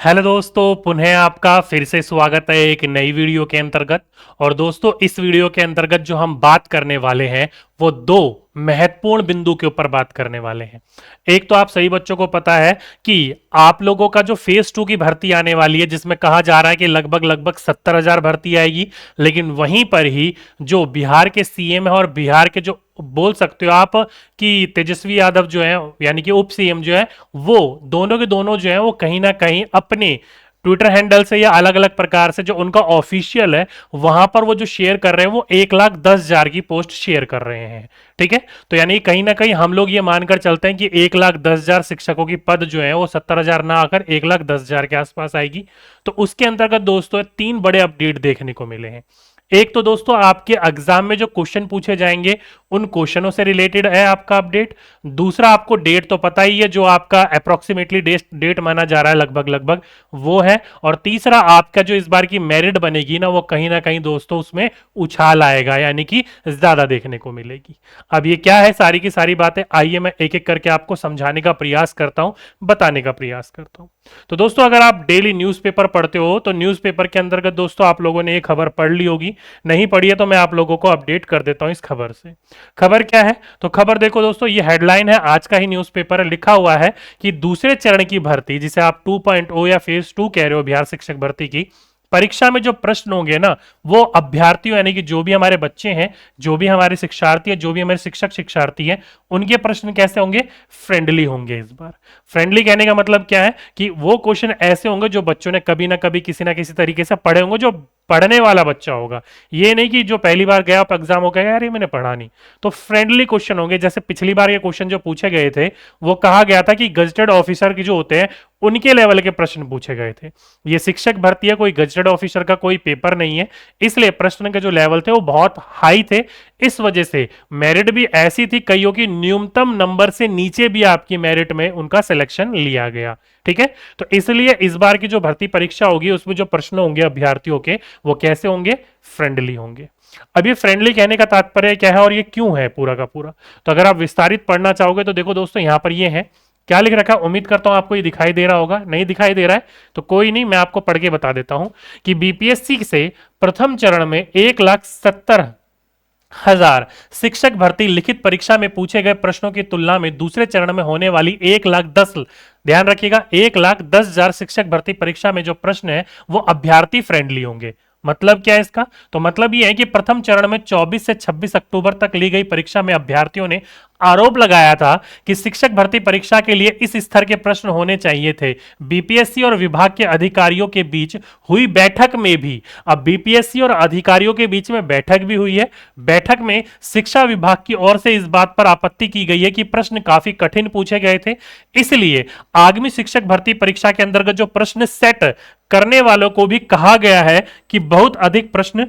Hello दोस्तों, पुनः आपका फिर से स्वागत है एक नई वीडियो के अंतर्गत। और दोस्तों, इस वीडियो के अंतर्गत जो हम बात करने वाले हैं वो दो महत्वपूर्ण बिंदु के ऊपर बात करने वाले हैं। एक तो आप सभी बच्चों को पता है कि आप लोगों का जो फेज 2 की भर्ती आने वाली है, जिसमें कहा जा रहा है कि लगभग लगभग 70,000 भर्ती आएगी। लेकिन वहीं पर ही जो बिहार के सीएम है और बिहार के जो बोल सकते हो आप कि तेजस्वी यादव जो है यानी कि उप सीएम जो है, वो दोनों के दोनों जो है वो कहीं ना कहीं अपने ट्विटर हैंडल से या अलग अलग प्रकार से जो उनका ऑफिशियल है वहां पर वो जो शेयर कर रहे हैं वो 1,10,000 की पोस्ट शेयर कर रहे हैं। ठीक है, तो यानी कहीं ना कहीं हम लोग ये मानकर चलते हैं कि 1,10,000 शिक्षकों की पद जो है वो 70,000 ना आकर 1,10,000 के आसपास आएगी। तो उसके अंतर्गत दोस्तों तीन बड़े अपडेट देखने को मिले हैं। एक तो दोस्तों आपके एग्जाम में जो क्वेश्चन पूछे जाएंगे उन क्वेश्चनों से रिलेटेड है आपका अपडेट। दूसरा, आपको डेट तो पता ही है, जो आपका अप्रोक्सीमेटली डेट माना जा रहा है लगभग लगभग वो है। और तीसरा, आपका जो इस बार की मेरिट बनेगी ना कहीं दोस्तों उसमें उछाल आएगा, यानी कि ज्यादा देखने को मिलेगी। अब ये क्या है सारी की सारी बातें, आइए मैं एक एक करके आपको समझाने का प्रयास करता हूं, बताने का प्रयास करता हूं। तो दोस्तों, अगर आप डेली न्यूज़पेपर पढ़ते हो तो न्यूज़पेपर के अंतर्गत दोस्तों आप लोगों ने ये खबर पढ़ ली होगी। नहीं पढ़ी है तो मैं आप लोगों को अपडेट कर देता हूं इस खबर से। खबर क्या है? तो खबर देखो दोस्तों, ये हेडलाइन है, आज का ही न्यूज़पेपर है। लिखा हुआ है कि दूसरे चरण की भर्ती, जिसे आप 2.0 या फेज 2 कह रहे हो, बिहार शिक्षक भर्ती की परीक्षा में जो प्रश्न होंगे ना, वो अभ्यर्थियों यानी कि जो भी हमारे बच्चे हैं, जो भी हमारे शिक्षार्थी हैं, जो भी हमारे शिक्षक शिक्षार्थी हैं, उनके प्रश्न कैसे होंगे? फ्रेंडली होंगे। इस बार फ्रेंडली कहने का मतलब क्या है कि वो क्वेश्चन ऐसे होंगे जो बच्चों ने कभी ना कभी किसी ना किसी तरीके से पढ़े होंगे, जो पढ़ने वाला बच्चा होगा। ये नहीं कि जो पहली बार गया आप एग्जाम हो गया यार ये मैंने पढ़ा नहीं। तो फ्रेंडली क्वेश्चन होंगे। जैसे पिछली बार ये क्वेश्चन जो पूछे गए थे वो कहा गया था कि गजेटेड ऑफिसर की जो होते हैं उनके लेवल के प्रश्न पूछे गए थे। ये शिक्षक भर्ती है, कोई गजेटेड ऑफिसर का कोई पेपर नहीं है, इसलिए प्रश्न के जो लेवल थे वो बहुत हाई थे। इस वजह से मेरिट भी ऐसी थी, कईयों की न्यूनतम नंबर से नीचे भी आपकी मेरिट में उनका सिलेक्शन लिया गया। ठीक है, तो इसलिए इस बार की जो भर्ती परीक्षा होगी उसमें जो प्रश्न होंगे अभ्यर्थियों के वो कैसे होंगे? फ्रेंडली होंगे। अब ये फ्रेंडली कहने का तात्पर्य क्या है और ये क्यों है पूरा का पूरा, तो अगर आप विस्तारित पढ़ना चाहोगे तो देखो दोस्तों, यहां पर ये है क्या लिख रखा है। उम्मीद करता हूं आपको ये दिखाई दे रहा होगा। नहीं दिखाई दे रहा है तो कोई नहीं, मैं आपको पढ़ के बता देता हूं कि बीपीएससी से प्रथम चरण में 1,70,000 शिक्षक भर्ती लिखित परीक्षा में पूछे गए प्रश्नों की तुलना में दूसरे चरण में होने वाली 1,10,000, ध्यान रखिएगा, 1,10,000 शिक्षक भर्ती परीक्षा में जो प्रश्न है वो अभ्यर्थी फ्रेंडली होंगे। मतलब क्या है इसका? तो मतलब ये है कि प्रथम चरण में 24 से 26 अक्टूबर तक ली गई परीक्षा में अभ्यर्थियों ने आरोप लगाया था कि शिक्षक भर्ती परीक्षा के लिए इस स्तर के प्रश्न होने चाहिए थे। बीपीएससी और विभाग के अधिकारियों के बीच हुई बैठक में भी, अब बीपीएससी और अधिकारियों के बीच में बैठक भी हुई है। बैठक में शिक्षा विभाग की ओर से इस बात पर आपत्ति की गई है कि प्रश्न काफी कठिन पूछे गए थे, इसलिए आगामी शिक्षक भर्ती परीक्षा के अंतर्गत जो प्रश्न सेट करने वालों को भी कहा गया है कि बहुत अधिक प्रश्न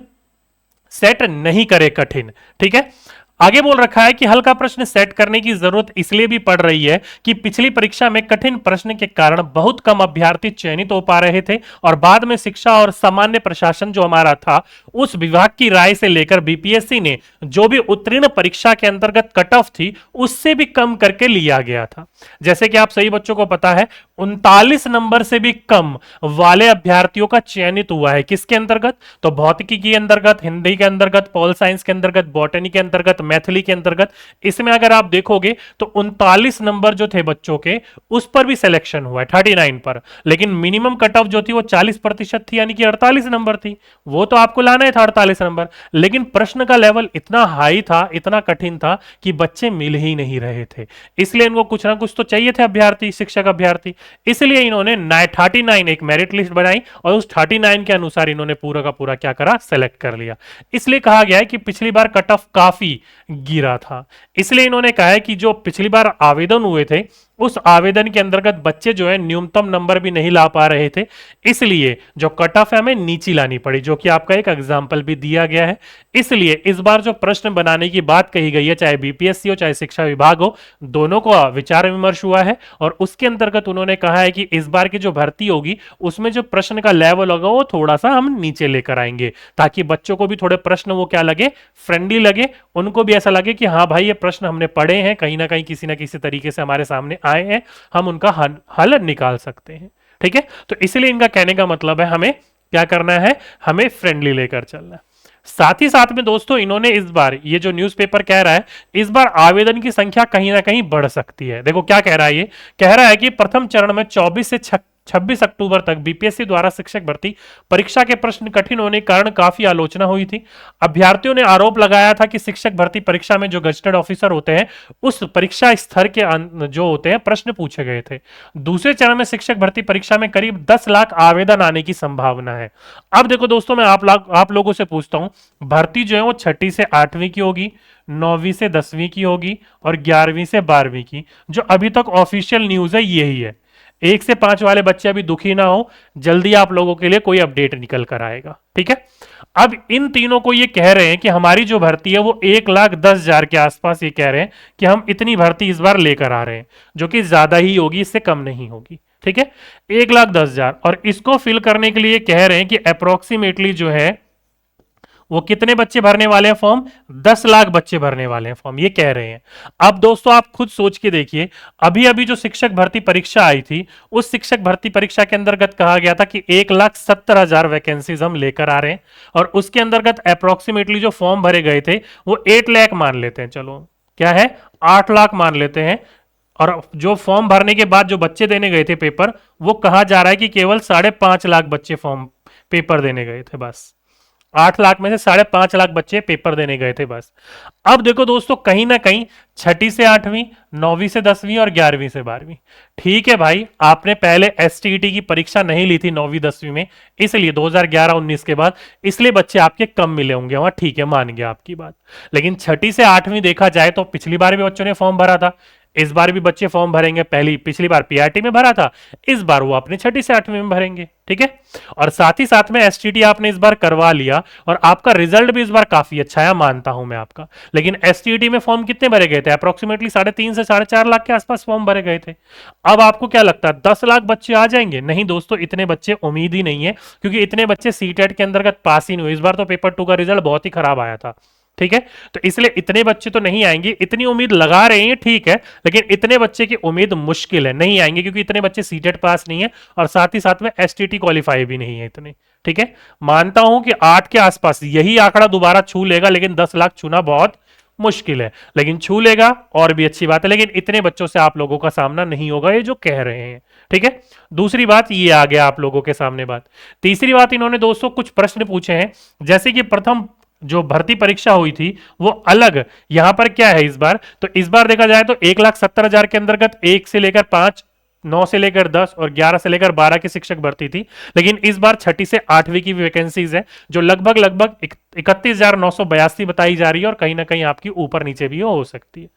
सेट नहीं करे कठिन। ठीक है, आगे बोल रखा है कि हल्का प्रश्न सेट करने की जरूरत इसलिए भी पड़ रही है कि पिछली परीक्षा में कठिन प्रश्न के कारण बहुत कम अभ्यर्थी चयनित हो पा रहे थे और बाद में शिक्षा और सामान्य प्रशासन जो हमारा था उस विभाग की राय से लेकर बीपीएससी ने जो भी उत्तीर्ण परीक्षा के अंतर्गत कट ऑफ थी उससे भी कम करके लिया गया था। जैसे कि आप सही बच्चों को पता है 39 नंबर से भी कम वाले अभ्यर्थियों का चयनित हुआ है। किसके अंतर्गत? तो भौतिकी के अंतर्गत, हिंदी के अंतर्गत, पॉल साइंस के अंतर्गत, बॉटनी के अंतर्गत, मैथिली के अंतर्गत। इसमें अगर आप देखोगे तो 39 नंबर जो थे बच्चों के उस पर भी सिलेक्शन हुआ है 39 पर, लेकिन मिनिमम कट ऑफ जो थी वो 40% थी, यानी कि 48 नंबर थी। वो तो आपको लाना ही था 48 नंबर, लेकिन प्रश्न का लेवल इतना हाई था, इतना कठिन था कि बच्चे मिल ही नहीं रहे थे। इसलिए इनको कुछ ना कुछ तो चाहिए थे अभ्यर्थी, शिक्षक अभ्यर्थी। इसलिए इन्होंने 39 एक मेरिट लिस्ट बनाई और उस 39 के अनुसार इन्होंने पूरा का पूरा क्या करा? सेलेक्ट कर लिया। इसलिए कहा गया है कि पिछली बार कट ऑफ काफी गिरा था, इसलिए इन्होंने कहा है कि जो पिछली बार आवेदन हुए थे उस आवेदन के अंतर्गत बच्चे जो है न्यूनतम नंबर भी नहीं ला पा रहे थे, इसलिए जो कट ऑफ है हमें नीचे लानी पड़ी, जो कि आपका एक एग्जाम्पल भी दिया गया है। इसलिए इस बार जो प्रश्न बनाने की बात कही गई है, चाहे बीपीएससी हो चाहे शिक्षा विभाग हो, दोनों को विचार विमर्श हुआ है और उसके अंतर्गत उन्होंने कहा है कि इस बार की जो भर्ती होगी उसमें जो प्रश्न का लेवल होगा वो थोड़ा सा हम नीचे लेकर आएंगे, ताकि बच्चों को भी थोड़े प्रश्न वो क्या लगे? फ्रेंडली लगे, उनको भी ऐसा लगे कि हाँ भाई ये प्रश्न हमने पढ़े हैं, कहीं ना कहीं किसी ना किसी तरीके से हमारे सामने आए हैं, हम उनका हल निकाल सकते हैं। ठीक है, तो इसलिए इनका कहने का मतलब है हमें क्या करना है, हमें फ्रेंडली लेकर चलना है। साथ ही साथ में दोस्तों इन्होंने इस बार ये जो न्यूज़पेपर कह रहा है, इस बार आवेदन की संख्या कहीं ना कहीं बढ़ सकती है। देखो क्या कह रहा है, ये कह रहा है कि प्रथम चरण में 24 से 26 अक्टूबर तक बीपीएससी द्वारा शिक्षक भर्ती परीक्षा के प्रश्न कठिन होने के कारण काफी आलोचना हुई थी। अभ्यर्थियों ने आरोप लगाया था कि शिक्षक भर्ती परीक्षा में जो गजेटेड ऑफिसर होते हैं उस परीक्षा स्तर के जो होते हैं प्रश्न पूछे गए थे। दूसरे चरण में शिक्षक भर्ती परीक्षा में करीब 10 लाख आवेदन आने की संभावना है। अब देखो दोस्तों, मैं आप लोगों से पूछता हूं, भर्ती जो है वो 6ठी से 8वीं की होगी, 9वीं से 10वीं की होगी और 11वीं से 12वीं की। जो अभी तक ऑफिशियल न्यूज है यही है। 1 से 5 वाले बच्चे अभी दुखी ना हो, जल्दी आप लोगों के लिए कोई अपडेट निकल कर आएगा, ठीक है। अब इन तीनों को ये कह रहे हैं कि हमारी जो भर्ती है वो 1,10,000 के आसपास, ये कह रहे हैं कि हम इतनी भर्ती इस बार लेकर आ रहे हैं, जो कि ज्यादा ही होगी, इससे कम नहीं होगी, ठीक है। 1,10,000 और इसको फिल करने के लिए कह रहे हैं कि अप्रोक्सीमेटली जो है वो कितने बच्चे भरने वाले हैं फॉर्म, 10 लाख बच्चे भरने वाले हैं फॉर्म, ये कह रहे हैं। अब दोस्तों आप खुद सोच के देखिए, अभी अभी जो शिक्षक भर्ती परीक्षा आई थी उस शिक्षक भर्ती परीक्षा के अंतर्गत कहा गया था कि 1,70,000 वैकेंसीज हम लेकर आ रहे हैं, और उसके अंतर्गत अप्रोक्सीमेटली जो फॉर्म भरे गए थे वो 8 लाख मान लेते हैं, चलो क्या है 8 लाख मान लेते हैं, और जो फॉर्म भरने के बाद जो बच्चे देने गए थे पेपर, वो कहा जा रहा है कि केवल 5.5 लाख बच्चे फॉर्म पेपर देने गए थे बस। 8 लाख में से 5.5 लाख बच्चे पेपर देने गए थे बस। अब देखो दोस्तों, कहीं ना कहीं 6ठी से 8वीं, 9वीं से 10वीं और 11वीं से 12वीं, ठीक है भाई, आपने पहले एसटीईटी की परीक्षा नहीं ली थी 9वीं 10वीं में, इसलिए 2011-19 के बाद, इसलिए बच्चे आपके कम मिले होंगे वहां, ठीक है, मान गया आपकी बात। लेकिन 6ठी से 8वीं देखा जाए तो पिछली बार भी बच्चों ने फॉर्म भरा था, इस बार भी बच्चे फॉर्म भरेंगे। पिछली बार पीआरटी में भरा था, इस बार वो अपने 6ठी से 8वीं में भरेंगे, ठीक है। और साथ ही साथ में एसटीटी आपने इस बार करवा लिया और आपका रिजल्ट भी इस बार काफी अच्छा है, मानता हूं मैं आपका। लेकिन एसटीटी में फॉर्म कितने भरे गए थे, अप्रोक्सीमेटली 3.5 से 4.5 लाख के आसपास फॉर्म भरे गए थे। अब आपको क्या लगता है 10 लाख बच्चे आ जाएंगे? नहीं दोस्तों, इतने बच्चे उम्मीद ही नहीं है, क्योंकि इतने बच्चे सीटेट के अंतर्गत पास ही नहीं हुए। इस बार तो पेपर 2 का रिजल्ट बहुत ही खराब आया था, ठीक है। तो इसलिए इतने बच्चे तो नहीं आएंगे, इतनी उम्मीद लगा रहे हैं, ठीक है, लेकिन इतने बच्चे की उम्मीद मुश्किल है, नहीं आएंगे, क्योंकि इतने बच्चे सीटेट पास नहीं है और साथ ही साथ में एसटीटी क्वालिफाई भी नहीं है इतने, ठीक है। मानता हूं कि 8 के आसपास यही आंकड़ा दोबारा छू लेगा, लेकिन 10 लाख छूना बहुत मुश्किल है, लेकिन छू लेगा और भी अच्छी बात है। लेकिन इतने बच्चों से आप लोगों का सामना नहीं होगा, ये जो कह रहे हैं, ठीक है। दूसरी बात ये आ गया आप लोगों के सामने बात। तीसरी बात, इन्होंने दोस्तों कुछ प्रश्न पूछे हैं, जैसे कि प्रथम जो भर्ती परीक्षा हुई थी वो अलग, यहां पर क्या है इस बार, तो इस बार देखा जाए तो 1,70,000 के अंतर्गत 1 से लेकर 5, 9 से लेकर 10 और 11 से लेकर 12 की शिक्षक भर्ती थी। लेकिन इस बार 6ठी से 8वीं की वैकेंसीज है, जो लगभग 31,982 बताई जा रही है, और कहीं ना कहीं आपकी ऊपर नीचे भी हो सकती है।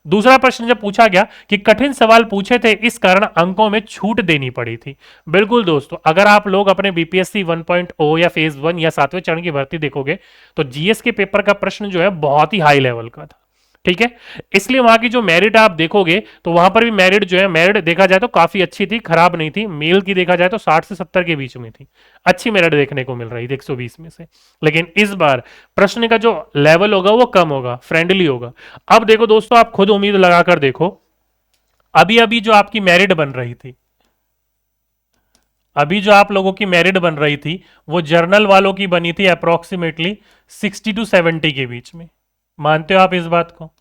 दूसरा प्रश्न जब पूछा गया कि कठिन सवाल पूछे थे, इस कारण अंकों में छूट देनी पड़ी थी। बिल्कुल दोस्तों, अगर आप लोग अपने बीपीएससी 1.0 या फेज 1 या 7वें चरण की भर्ती देखोगे तो जीएस के पेपर का प्रश्न जो है बहुत ही हाई लेवल का था, ठीक है। इसलिए वहां की जो मेरिट आप देखोगे तो वहां पर भी मेरिट जो है, मेरिट देखा जाए तो काफी अच्छी थी, खराब नहीं थी। मेल की देखा जाए तो 60 से 70 के बीच में थी, अच्छी मेरिट देखने को मिल रही थी 120 में से। लेकिन इस बार प्रश्न का जो लेवल होगा वो कम होगा, फ्रेंडली होगा। अब देखो दोस्तों, आप खुद उम्मीद लगाकर देखो, अभी अभी जो आपकी मेरिट बन रही थी, अभी जो आप लोगों की मेरिट बन रही थी वो जर्नल वालों की बनी थी अप्रोक्सीमेटली 60 टू 70 के बीच में। मानते हो आप इस बात को?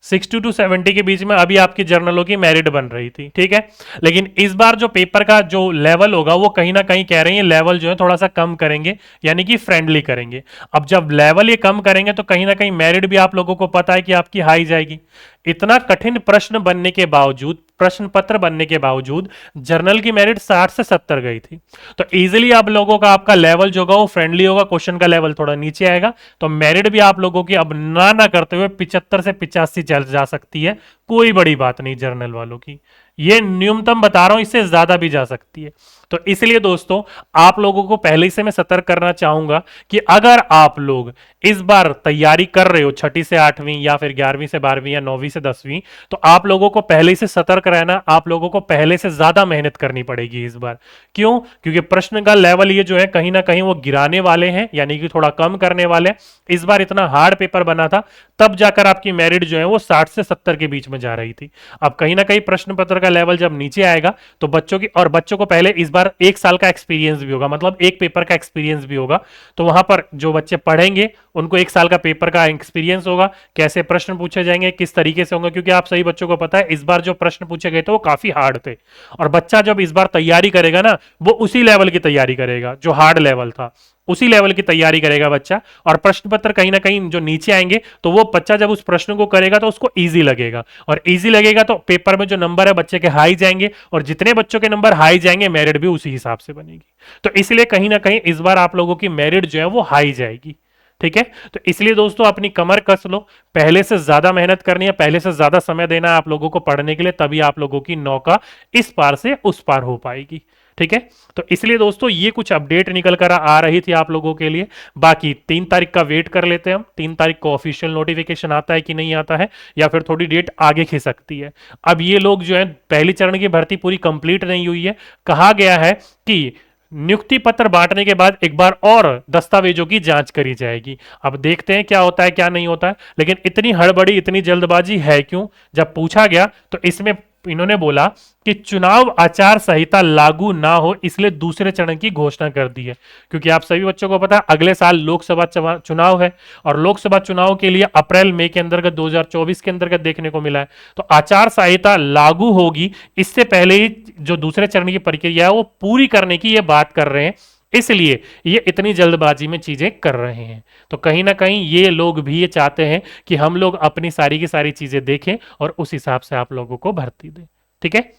60 टू 70 के बीच में अभी आपकी जर्नलों की मेरिट बन रही थी, ठीक है। लेकिन इस बार जो पेपर का जो लेवल होगा वो कहीं ना कहीं कह रहे हैं लेवल जो है थोड़ा सा कम करेंगे, यानी कि फ्रेंडली करेंगे। अब जब लेवल ये कम करेंगे तो कहीं ना कहीं मेरिट भी आप लोगों को पता है कि आपकी हाई जाएगी। इतना कठिन प्रश्न बनने के बावजूद, प्रश्न पत्र बनने के बावजूद जर्नल की मेरिट 60 से 70 गई थी। तो इजीली आप लोगों का आपका लेवल जो होगा वो फ्रेंडली होगा, क्वेश्चन का लेवल थोड़ा नीचे आएगा, तो मेरिट भी आप लोगों की अब ना करते हुए 75 से 85 चल जा सकती है। कोई बड़ी बात नहीं जर्नल वालों की, ये न्यूनतम बता रहा हूं, इससे ज्यादा भी जा सकती है। तो इसलिए दोस्तों आप लोगों को पहले से मैं सतर्क करना चाहूंगा कि अगर आप लोग इस बार तैयारी कर रहे हो 6ठी से 8वीं या फिर 11वीं से 12वीं या 9वीं से 10वीं, तो आप लोगों को पहले से सतर्क रहना, आप लोगों को पहले से ज्यादा मेहनत करनी पड़ेगी इस बार। क्यों? क्योंकि प्रश्न का लेवल ये जो है कहीं ना कहीं वो गिराने वाले हैं, यानी कि थोड़ा कम करने वाले। इस बार इतना हार्ड पेपर बना था, तब जाकर आपकी मेरिट जो है वो 60 से 70 के बीच में जा रही थी। अब कहीं ना कहीं प्रश्न पत्र का लेवल जब नीचे आएगा तो बच्चों को पहले इस बार 1 साल का एक्सपीरियंस भी होगा, मतलब एक पेपर का एक्सपीरियंस भी होगा। तो वहां पर जो बच्चे पढ़ेंगे उनको 1 साल का पेपर का एक्सपीरियंस होगा, कैसे प्रश्न पूछे जाएंगे, किस तरीके से होंगे, क्योंकि आप सही बच्चों को पता है इस बार जो प्रश्न पूछे गए थे वो काफी हार्ड थे। और बच्चा जब इस बार तैयारी करेगा ना, वो उसी लेवल की तैयारी करेगा जो हार्ड लेवल था, उसी लेवल की तैयारी करेगा बच्चा। और प्रश्न पत्र कहीं ना कहीं जो नीचे आएंगे तो वो बच्चा जब उस प्रश्न को करेगा तो उसको इजी लगेगा, और इजी लगेगा तो पेपर में जो नंबर है बच्चे के हाई जाएंगे, और जितने बच्चों के नंबर हाई जाएंगे मेरिट भी उसी हिसाब से बनेगी। तो इसलिए कहीं ना कहीं इस बार आप लोगों की मेरिट जो है वो हाई जाएगी। ठीक है, तो इसलिए दोस्तों अपनी कमर कस लो, पहले से ज्यादा मेहनत करनी है, पहले से ज्यादा समय देना है आप लोगों को पढ़ने के लिए, तभी आप लोगों की नौका इस पार से उस पार हो पाएगी। ठीक है, तो इसलिए दोस्तों ये कुछ अपडेट निकल कर आ रही थी आप लोगों के लिए। बाकी 3 तारीख का वेट कर लेते हैं हम, 3 तारीख को ऑफिशियल नोटिफिकेशन आता है कि नहीं आता है, या फिर थोड़ी डेट आगे खिसकती है। अब ये लोग जो है पहली चरण की भर्ती पूरी कंप्लीट नहीं हुई है, कहा गया है कि नियुक्ति पत्र बांटने के बाद एक बार और दस्तावेजों की जांच करी जाएगी। अब देखते हैं क्या होता है क्या नहीं होता है, लेकिन इतनी हड़बड़ी इतनी जल्दबाजी है क्यों? जब पूछा गया तो इसमें इन्होंने बोला कि चुनाव आचार संहिता लागू ना हो इसलिए दूसरे चरण की घोषणा कर दी है, क्योंकि आप सभी बच्चों को पता है अगले साल लोकसभा चुनाव है, और लोकसभा चुनाव के लिए अप्रैल मई के अंतर्गत 2024 के अंतर्गत देखने को मिला है। तो आचार संहिता लागू होगी, इससे पहले ही जो दूसरे चरण की प्रक्रिया है वो पूरी करने की ये बात कर रहे हैं, इसलिए ये इतनी जल्दबाजी में चीजें कर रहे हैं। तो कहीं ना कहीं ये लोग भी ये चाहते हैं कि हम लोग अपनी सारी की सारी चीजें देखें और उस हिसाब से आप लोगों को भर्ती दें। ठीक है,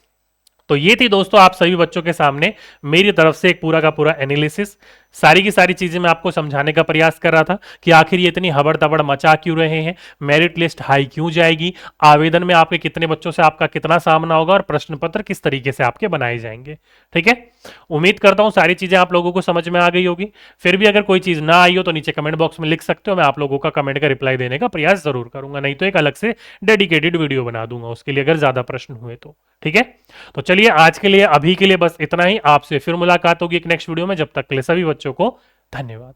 तो ये थी दोस्तों आप सभी बच्चों के सामने मेरी तरफ से एक पूरा का पूरा एनालिसिस, सारी की सारी चीजें मैं आपको समझाने का प्रयास कर रहा था कि आखिर ये इतनी हबड़ तबड़ मचा क्यों रहे हैं, मेरिट लिस्ट हाई क्यों जाएगी, आवेदन में आपके कितने बच्चों से आपका कितना सामना होगा, और प्रश्न पत्र किस तरीके से आपके बनाए जाएंगे। ठीक है, उम्मीद करता हूं सारी चीजें आप लोगों को समझ में आ गई होगी। फिर भी अगर कोई चीज ना आई हो तो नीचे कमेंट बॉक्स में लिख सकते हो, मैं आप लोगों का कमेंट का रिप्लाई देने का प्रयास जरूर करूंगा, नहीं तो एक अलग से डेडिकेटेड वीडियो बना दूंगा उसके लिए अगर ज्यादा प्रश्न हुए तो। ठीक है, तो चलिए आज के लिए अभी के लिए बस इतना ही, आपसे फिर मुलाकात होगी एक नेक्स्ट वीडियो में, जब तक के लिए सभी बच्चों को धन्यवाद।